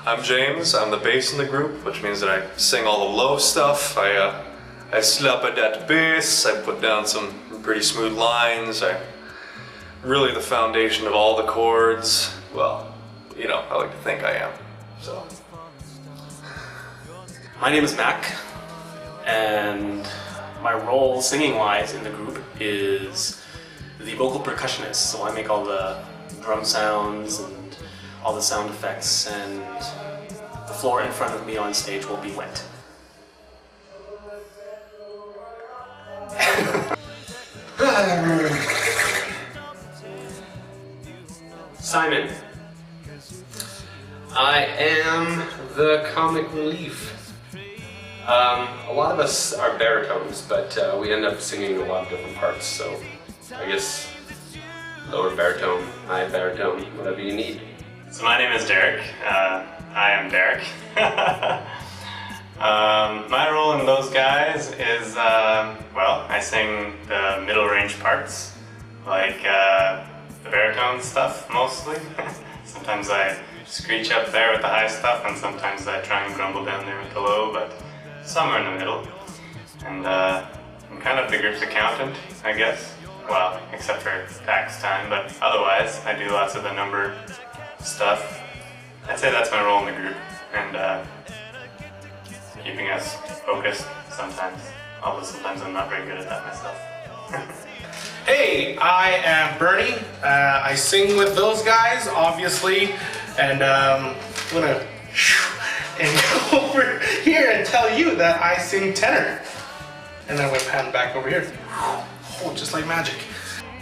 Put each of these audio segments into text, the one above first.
I'm James, I'm the bass in the group, which means that I sing all the low stuff. I slap at that bass, I put down some pretty smooth lines, I really the foundation of all the chords. Well, you know, I like to think I am, so. My name is Mac, and my role singing-wise in the group is the vocal percussionist, so I make all the drum sounds and all the sound effects, and the floor in front of me on stage will be wet. Simon. I am the comic relief. A lot of us are baritones, but we end up singing a lot of different parts, so I guess lower baritone, high baritone, whatever you need. So my name is Derek. I am Derek. My role in those guys is, well, I sing the middle range parts, like the baritone stuff mostly. Sometimes I screech up there with the high stuff, and sometimes I try and grumble down there with the low, but somewhere in the middle. And I'm kind of the group's accountant, I guess. Well, except for tax time, but otherwise I do lots of the number stuff. I'd say that's my role in the group, and keeping us focused sometimes, although sometimes I'm not very good at that myself. Hey, I am Bernie. I sing with those guys, obviously, and I'm gonna go over here and tell you that I sing tenor. And then I'm gonna pan back over here. Oh, just like magic.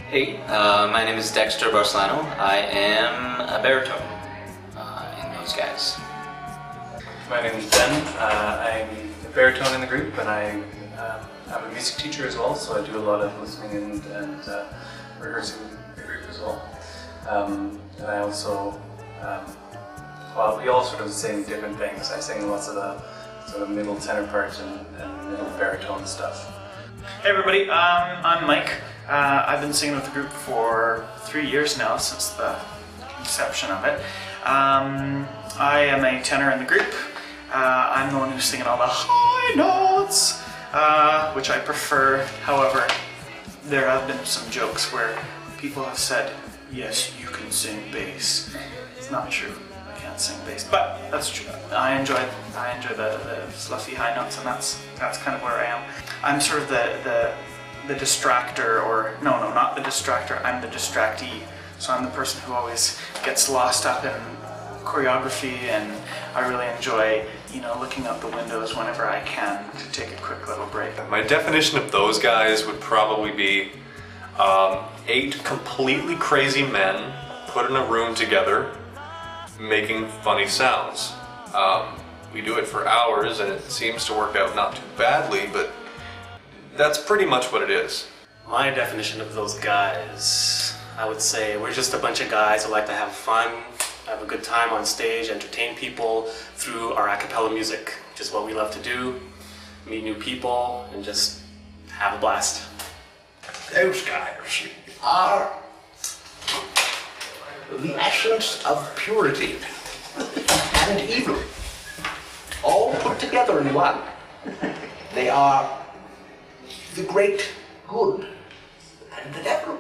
Hey, my name is Dexter Barcelano. I am a baritone in those guys. My name is Ben. I'm a baritone in the group, and I'm a music teacher as well, so I do a lot of listening and rehearsing the group as well. And I also, well, we all sort of sing different things. I sing lots of the sort of middle tenor parts and middle baritone stuff. Hey everybody, I'm Mike. I've been singing with the group for 3 years now, since the inception of it. I am a tenor in the group. I'm the one who's singing all the high notes, which I prefer. However, there have been some jokes where people have said, yes, you can sing bass. It's not true. I can't sing bass, but that's true. I enjoy the fluffy high notes, and that's kind of where I am. I'm sort of the distractor, or no, not the distractor, I'm the distractee. So I'm the person who always gets lost up in choreography, and I really enjoy, you know, looking out the windows whenever I can to take a quick little break. My definition of those guys would probably be 8 completely crazy men put in a room together making funny sounds. We do it for hours and it seems to work out not too badly, but that's pretty much what it is. My definition of those guys, I would say we're just a bunch of guys who like to have fun, have a good time on stage, entertain people through our acapella music, which is what we love to do, meet new people, and just have a blast. Those guys are the essence of purity and evil, all put together in one. They are the great good and the devil.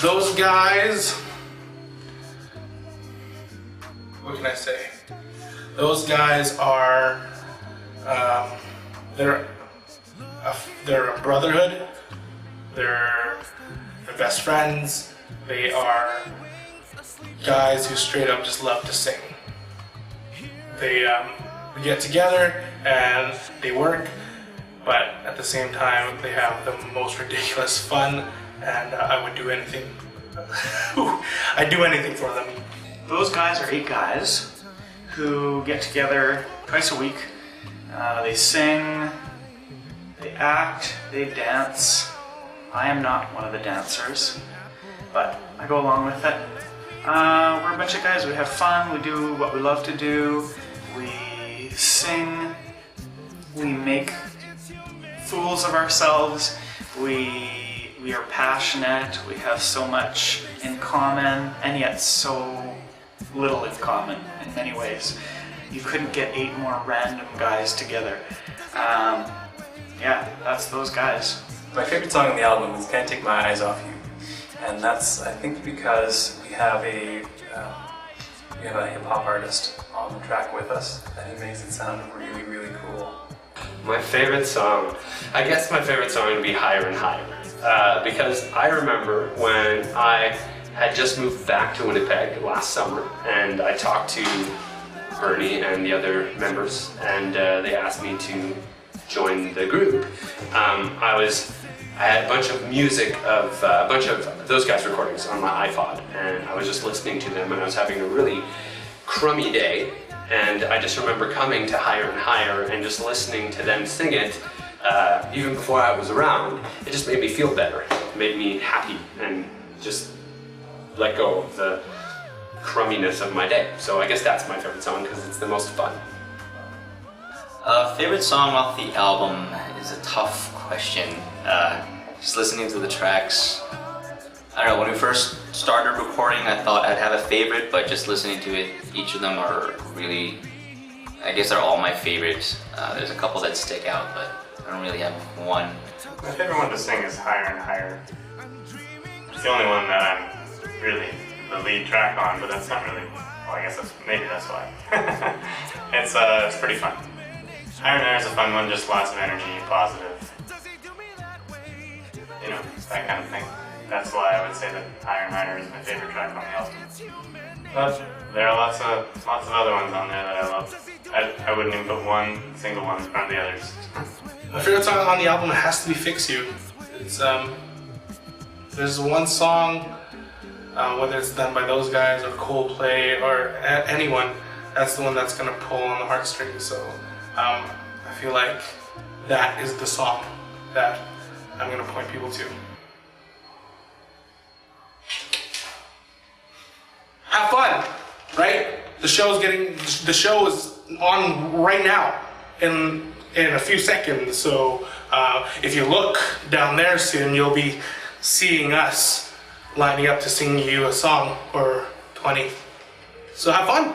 Those guys, what can I say? Those guys are, they're a brotherhood. They're best friends. They are guys who straight up just love to sing. They get together and they work, but at the same time they have the most ridiculous fun, and I would do anything. I'd do anything for them. those guys are 8 guys who get together twice a week. They sing, they act, they dance. I am not one of the dancers, but I go along with it. We're a bunch of guys, we have fun, we do what we love to do, we sing, we make fools of ourselves, we are passionate, we have so much in common, and yet so little in common in many ways. You couldn't get 8 more random guys together. Yeah, that's those guys. My favorite song on the album is Can't Take My Eyes Off You. And that's, I think, because we have a hip-hop artist on the track with us, and he makes it sound really, really cool. My favorite song, I guess my favorite song would be Higher and Higher. Because I remember when I had just moved back to Winnipeg last summer, and I talked to Bernie and the other members, and they asked me to join the group. I had a bunch of music of a bunch of those guys' recordings on my iPod, and I was just listening to them, and I was having a really crummy day, and I just remember coming to Higher and Higher and just listening to them sing it, even before I was around. It just made me feel better. It made me happy and just let go of the crumminess of my day. So I guess that's my favorite song because it's the most fun. Favorite song off the album is a tough question. Just listening to the tracks, I don't know, when we first started recording I thought I'd have a favorite, but just listening to it, each of them are really, I guess they're all my favorites. There's a couple that stick out, but I don't really have one. My favorite one to sing is Higher and Higher. It's the only one that I'm really the lead track on, but that's not really, well, I guess maybe that's why. It's pretty fun. Higher and Higher is a fun one, just lots of energy, positive. You know, that kind of thing. That's why I would say that Higher and Higher is my favorite track on the album. But there are lots of other ones on there that I love. I wouldn't even put one single one in front of the others. My favorite song on the album has to be Fix You. It's there's one song, whether it's done by those guys or Coldplay or anyone, that's the one that's gonna pull on the heartstrings. So I feel like that is the song that I'm gonna point people to. Have fun, right? The show is on right now in a few seconds. So if you look down there soon, you'll be seeing us lining up to sing you a song or 20. So have fun.